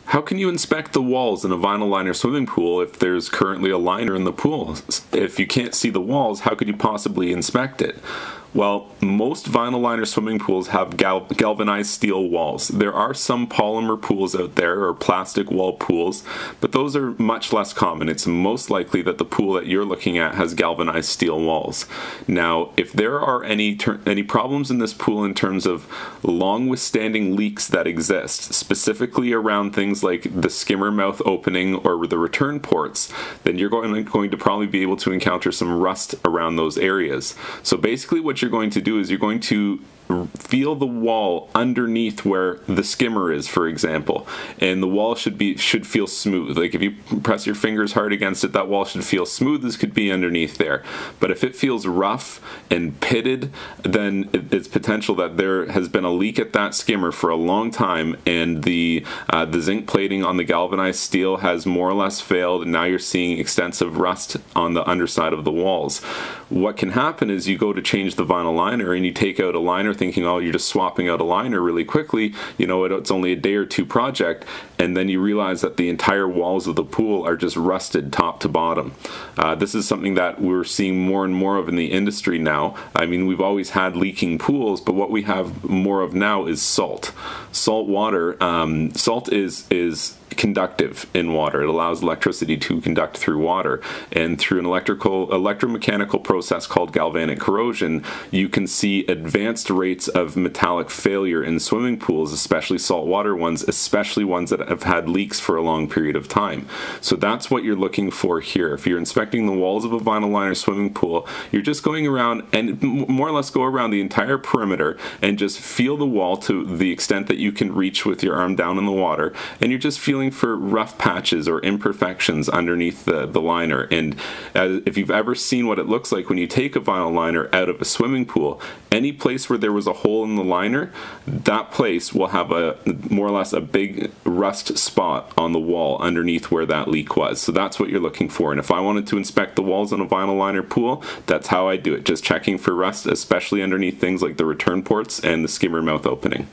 How can you inspect the walls in a vinyl liner swimming pool if there's currently a liner in the pool? If you can't see the walls, how could you possibly inspect it? Well, most vinyl liner swimming pools have galvanized steel walls. There are some polymer pools out there, or plastic wall pools, but those are much less common. It's most likely that the pool that you're looking at has galvanized steel walls. Now, if there are any problems in this pool in terms of long withstanding leaks that exist, specifically around things like the skimmer mouth opening or the return ports, then you're going to probably be able to encounter some rust around those areas. So basically what you're going to do is you're going to feel the wall underneath where the skimmer is, for example, and the wall should feel smooth. Like if you press your fingers hard against it, that wall should feel smooth as could be underneath there. But if it feels rough and pitted, then it's potential that there has been a leak at that skimmer for a long time, and the zinc plating on the galvanized steel has more or less failed, and now you're seeing extensive rust on the underside of the walls. What can happen is you go to change the vinyl liner and you take out a liner thinking, oh, you're just swapping out a liner really quickly, you know, it's only a day or two project, and then you realize that the entire walls of the pool are just rusted top to bottom. This is something that we're seeing more and more of in the industry now. I mean, we've always had leaking pools, but what we have more of now is salt. Salt water, salt is conductive in water. It allows electricity to conduct through water, and through an electromechanical process called galvanic corrosion, you can see advanced rates of metallic failure in swimming pools, especially saltwater ones, especially ones that have had leaks for a long period of time. So that's what you're looking for here. If you're inspecting the walls of a vinyl liner swimming pool, you're just going around and more or less go around the entire perimeter and just feel the wall to the extent that you can reach with your arm down in the water, and you're just feeling for rough patches or imperfections underneath the liner. And if you've ever seen what it looks like when you take a vinyl liner out of a swimming pool, any place where there was a hole in the liner, that place will have more or less a big rust spot on the wall underneath where that leak was. So that's what you're looking for. And if I wanted to inspect the walls on a vinyl liner pool, that's how I do it, just checking for rust, especially underneath things like the return ports and the skimmer mouth opening.